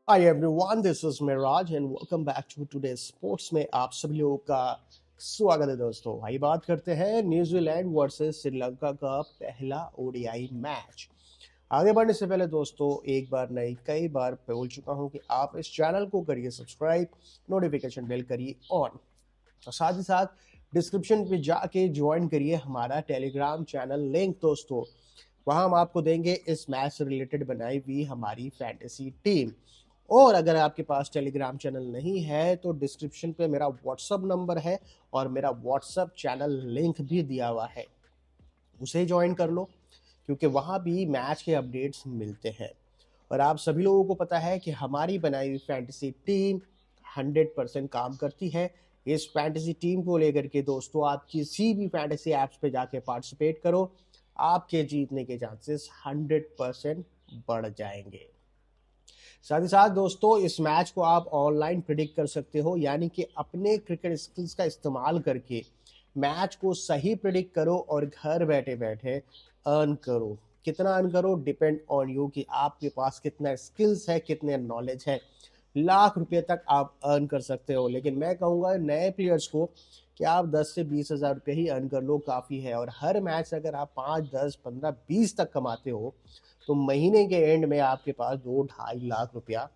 Hi everyone, this is Miraj and welcome back to today sports में आप सभी लोगों का स्वागत है। दोस्तों, भाई बात करते हैं न्यूजीलैंड वर्सेस श्रीलंका का पहला ओडीआई मैच। आगे बढ़ने से पहले दोस्तों, एक बार नहीं कई बार बोल चुका हूं कि आप इस चैनल को करिए सब्सक्राइब, नोटिफिकेशन बेल करिए ऑन, और साथ ही साथ डिस्क्रिप्शन पे जाके ज्वाइन करिए हमारा टेलीग्राम चैनल लिंक। दोस्तों, वहां हम आपको देंगे इस मैच से रिलेटेड बनाई हुई हमारी फैंटेसी टीम। और अगर आपके पास टेलीग्राम चैनल नहीं है तो डिस्क्रिप्शन पे मेरा व्हाट्सअप नंबर है और मेरा व्हाट्सअप चैनल लिंक भी दिया हुआ है, उसे ज्वाइन कर लो, क्योंकि वहाँ भी मैच के अपडेट्स मिलते हैं। और आप सभी लोगों को पता है कि हमारी बनाई हुई फैंटेसी टीम 100% काम करती है। इस फैंटेसी टीम को लेकर के दोस्तों, आप किसी भी फैंटेसी ऐप्स पे जाके पार्टिसिपेट करो, आपके जीतने के चांसेस 100% बढ़ जाएंगे। साथ ही साथ दोस्तों, इस मैच को आप ऑनलाइन प्रिडिक्ट कर सकते हो, यानी कि अपने क्रिकेट स्किल्स का इस्तेमाल करके मैच को सही प्रिडिक्ट करो और घर बैठे बैठे अर्न करो। कितना अर्न करो डिपेंड ऑन यू, कि आपके पास कितना स्किल्स है, कितने नॉलेज है। लाख रुपए तक आप अर्न कर सकते हो, लेकिन मैं कहूँगा नए प्लेयर्स को कि आप 10 से 20 हज़ार रुपये ही अर्न कर लो, काफ़ी है। और हर मैच अगर आप 5, 10, 15, 20 तक कमाते हो तो महीने के एंड में आपके पास 2-2.5 लाख रुपया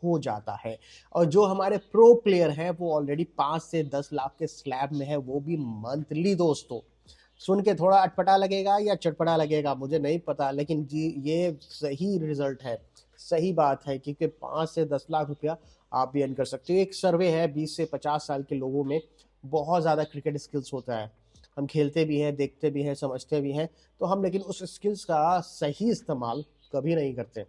हो जाता है। और जो हमारे प्रो प्लेयर हैं वो ऑलरेडी 5 से 10 लाख के स्लैब में है, वो भी मंथली। दोस्तों, सुन के थोड़ा अटपटा लगेगा या चटपटा लगेगा मुझे नहीं पता, लेकिन जी ये सही रिजल्ट है, सही बात है, क्योंकि 5 से 10 लाख रुपया आप भी अर्न कर सकते हो। एक सर्वे है, 20 से 50 साल के लोगों में बहुत ज़्यादा क्रिकेट स्किल्स होता है। हम खेलते भी हैं, देखते भी हैं, समझते भी हैं, तो हम लेकिन उस स्किल्स का सही इस्तेमाल कभी नहीं करते।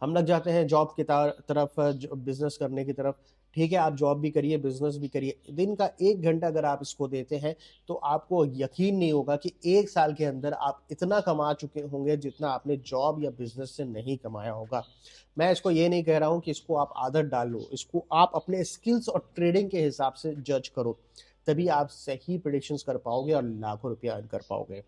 हम लग जाते हैं जॉब की तरफ, बिजनेस करने की तरफ। ठीक है, आप जॉब भी करिए, बिजनेस भी करिए, दिन का 1 घंटा अगर आप इसको देते हैं तो आपको यकीन नहीं होगा कि 1 साल के अंदर आप इतना कमा चुके होंगे जितना आपने जॉब या बिजनेस से नहीं कमाया होगा। मैं इसको ये नहीं कह रहा हूँ कि इसको आप आदत डालो, इसको आप अपने स्किल्स और ट्रेडिंग के हिसाब से जज करो, तभी आप सही प्रिडिक्शंस कर पाओगे और लाखों रुपया अर्न कर पाओगे।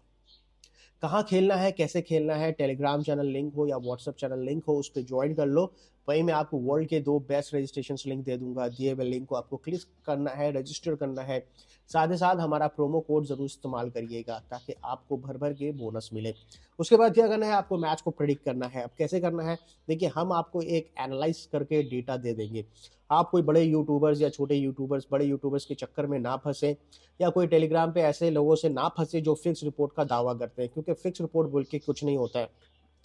कहाँ खेलना है, कैसे खेलना है, टेलीग्राम चैनल लिंक हो या व्हाट्सअप चैनल लिंक हो, उस पर ज्वाइन कर लो। वहीं मैं आपको वर्ल्ड के 2 बेस्ट रजिस्ट्रेशन लिंक दे दूंगा। दिए हुए लिंक को आपको क्लिक करना है, रजिस्टर करना है। साथ ही साथ हमारा प्रोमो कोड जरूर इस्तेमाल करिएगा ताकि आपको भर भर के बोनस मिले। उसके बाद क्या करना है, आपको मैच को प्रेडिक्ट करना है। अब कैसे करना है, देखिए, हम आपको एक एनालाइज करके डेटा दे देंगे। आप कोई बड़े यूट्यूबर्स या छोटे यूट्यूबर्स, बड़े यूट्यूबर्स के चक्कर में ना फंसे, या कोई टेलीग्राम पे ऐसे लोगों से ना फंसे जो फिक्स रिपोर्ट का दावा करते हैं, क्योंकि फिक्स रिपोर्ट बोल के कुछ नहीं होता है।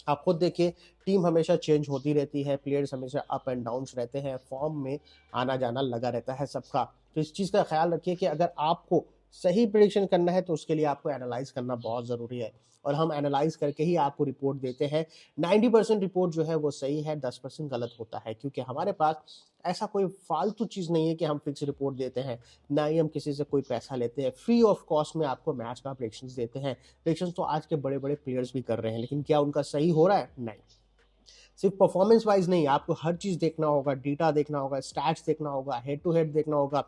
आप खुद देखिए, टीम हमेशा चेंज होती रहती है, प्लेयर्स हमेशा अप एंड डाउन रहते हैं, फॉर्म में आना जाना लगा रहता है सबका। तो इस चीज़ का ख्याल रखिए कि अगर आपको सही प्रिडिक्शन करना है तो उसके लिए आपको एनालाइज करना बहुत ज़रूरी है, और हम एनालाइज करके ही आपको रिपोर्ट देते हैं। 90% रिपोर्ट जो है वो सही है, 10% गलत होता है, क्योंकि हमारे पास ऐसा कोई फालतू चीज़ नहीं है कि हम फिक्स रिपोर्ट देते हैं, ना ही हम किसी से कोई पैसा लेते हैं। फ्री ऑफ कॉस्ट में आपको मैच का प्रेडिक्शंस देते हैं। प्रेडिक्शंस तो आज के बड़े बड़े प्लेयर्स भी कर रहे हैं, लेकिन क्या उनका सही हो रहा है? नहीं। सिर्फ परफॉर्मेंस वाइज नहीं, आपको हर चीज़ देखना होगा, डेटा देखना होगा, स्टैट्स देखना होगा, हेड टू हेड देखना होगा,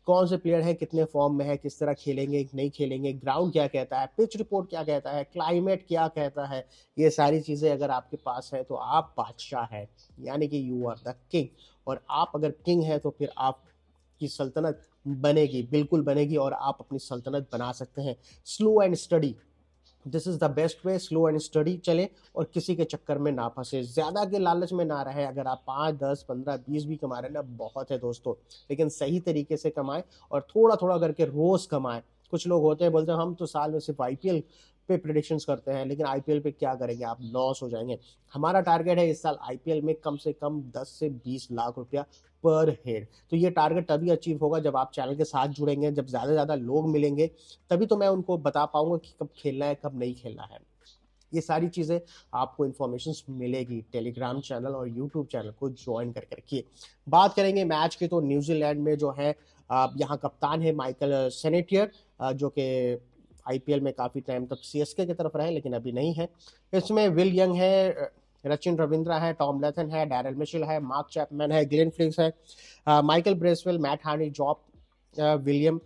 कौन से प्लेयर है, कितने फॉर्म में है, किस तरह खेलेंगे नहीं खेलेंगे, ग्राउंड क्या कहता है, पिच रिपोर्ट क्या कहता है, क्लाइमेट क्या कहता है। ये सारी चीज़ें अगर आपके पास है तो आप बादशाह है, यानी कि यू आर द किंग। और आप अगर किंग है तो फिर आपकी सल्तनत बनेगी, बिल्कुल बनेगी, और आप अपनी सल्तनत बना सकते हैं। Slow and study, this is the best way. Slow and study चले और किसी के चक्कर में ना फंसे, ज्यादा के लालच में ना रहे। अगर आप 5, 10, 15, 20 भी कमा रहे हैं ना, बहुत है दोस्तों, लेकिन सही तरीके से कमाएं और थोड़ा थोड़ा करके रोज कमाएं। कुछ लोग होते हैं बोलते हैं हम तो साल में सिर्फ आईपीएल पे प्रिडिक्शंस करते हैं, लेकिन आईपीएल पे क्या करेंगे, आप लॉस हो जाएंगे। हमारा टारगेट है इस साल आईपीएल में कम से कम 10 से 20 लाख रुपया पर हेड। तो ये टारगेट तभी अचीव होगा जब आप चैनल के साथ जुड़ेंगे, जब ज़्यादा से ज़्यादा लोग मिलेंगे, तभी तो मैं उनको बता पाऊंगा कि कब खेलना है, कब नहीं खेलना है। ये सारी चीज़ें आपको इन्फॉर्मेशन मिलेगी टेलीग्राम चैनल और यूट्यूब चैनल को ज्वाइन करके रखिए। बात करेंगे मैच की, तो न्यूजीलैंड में जो है यहाँ कप्तान है माइकल सेनेटियर, जो कि आईपीएल में काफ़ी टाइम तक सीएसके की तरफ रहे, लेकिन अभी नहीं है। इसमें विल यंग है, रचिन रविंद्रा है, टॉम लेथन है, डैरल मिशेल है, मार्क चैपमैन है, ग्लेन फ्लिक्स है, Michael Bracewell, Matt Harney, Job William,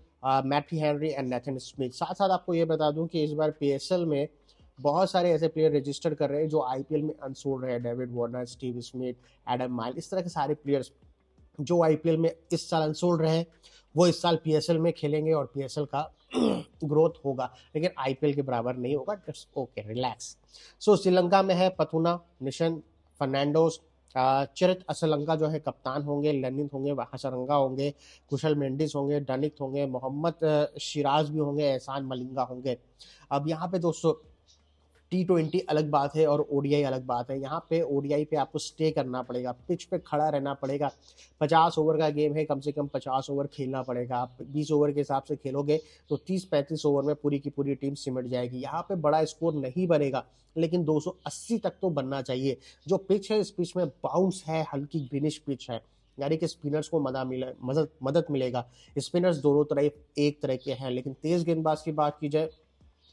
Matt Henry and Nathan Smith. साथ साथ आपको ये बता दूं कि इस बार पीएसएल में बहुत सारे ऐसे प्लेयर रजिस्टर कर रहे हैं जो आईपीएल में अनसोल्ड रहे, David Warner, Steve Smith, Adam mile, इस तरह के सारे प्लेयर्स जो आईपीएल में इस साल अनसोल्ड रहे, वो इस साल पीएसएल में खेलेंगे और पीएसएल का ग्रोथ होगा, लेकिन आईपीएल के बराबर नहीं होगा। It's okay, relax. So Sri Lanka में है पथुना, निशन फर्नांडोस, चरित असलंका जो है कप्तान होंगे, ललित होंगे, वहासरंगा होंगे, कुशल मेंडिस होंगे, डनिक होंगे, मोहम्मद सिराज भी होंगे, एहसान मलिंगा होंगे। अब यहाँ पे दोस्तों T20 अलग बात है और ओडीआई अलग बात है। यहाँ पे ओडीआई पे आपको स्टे करना पड़ेगा, पिच पे खड़ा रहना पड़ेगा। 50 ओवर का गेम है, कम से कम 50 ओवर खेलना पड़ेगा। आप 20 ओवर के हिसाब से खेलोगे तो 30-35 ओवर में पूरी की पूरी टीम सिमट जाएगी। यहाँ पे बड़ा स्कोर नहीं बनेगा, लेकिन 280 तक तो बनना चाहिए। जो पिच है, इस पिच में बाउंस है, हल्की ग्रीनिश पिच है, यानी कि स्पिनर्स को मदद मिलेगा। स्पिनर्स दोनों तरफ एक तरह के हैं, लेकिन तेज गेंदबाज की बात की जाए,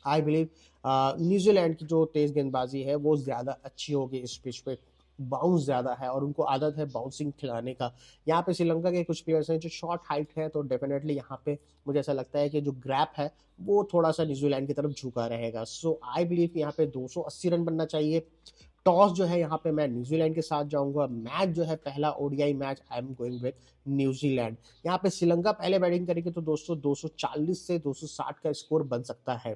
आई बिलीव न्यूजीलैंड की जो तेज गेंदबाजी है वो ज़्यादा अच्छी होगी। इस पिच पे बाउंस ज़्यादा है और उनको आदत है बाउंसिंग खिलाने का। यहाँ पे श्रीलंका के कुछ प्लेयर्स हैं जो शॉर्ट हाइट है, तो डेफिनेटली यहाँ पे मुझे ऐसा लगता है कि जो ग्रैप है वो थोड़ा सा न्यूजीलैंड की तरफ झुका रहेगा। सो आई बिलीव यहाँ पे 280 रन बनना चाहिए। टॉस जो है यहाँ पे मैं न्यूजीलैंड के साथ जाऊंगा। मैच जो है पहला ODI match, I am going with New Zealand. यहाँ पे श्रीलंका पहले बैटिंग करेगी तो दोस्तों 240 से 260 का स्कोर बन सकता है।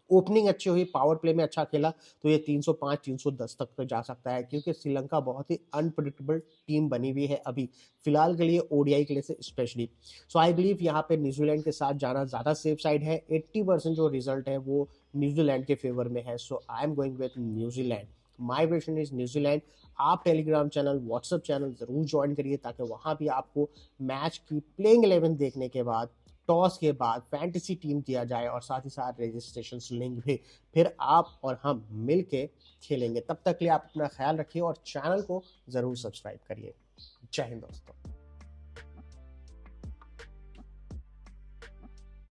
ओपनिंग अच्छी हुई, पावर प्ले में अच्छा खेला तो ये 305 310 तक तो जा सकता है, क्योंकि श्रीलंका बहुत ही अनप्रिडिक्टेबल टीम बनी हुई है अभी फिलहाल के लिए, ओडीआई के लिए से स्पेशली। सो आई बिलीव यहाँ पे न्यूजीलैंड के साथ जाना ज़्यादा सेफ साइड है। 80% जो रिजल्ट है वो न्यूजीलैंड के फेवर में है। So I am going with New Zealand. My vision is New Zealand. आप टेलीग्राम चैनल, व्हाट्सएप चैनल ज़रूर ज्वाइन करिए, ताकि वहाँ भी आपको मैच की प्लेइंग 11 देखने के बाद, टॉस के बाद फैंटेसी टीम दिया जाए और साथ ही साथ रजिस्ट्रेशन लिंक भी, फिर आप और हम मिल के खेलेंगे। तब तक के लिए आप अपना ख्याल रखिए और चैनल को ज़रूर सब्सक्राइब करिए। जय हिंद दोस्तों।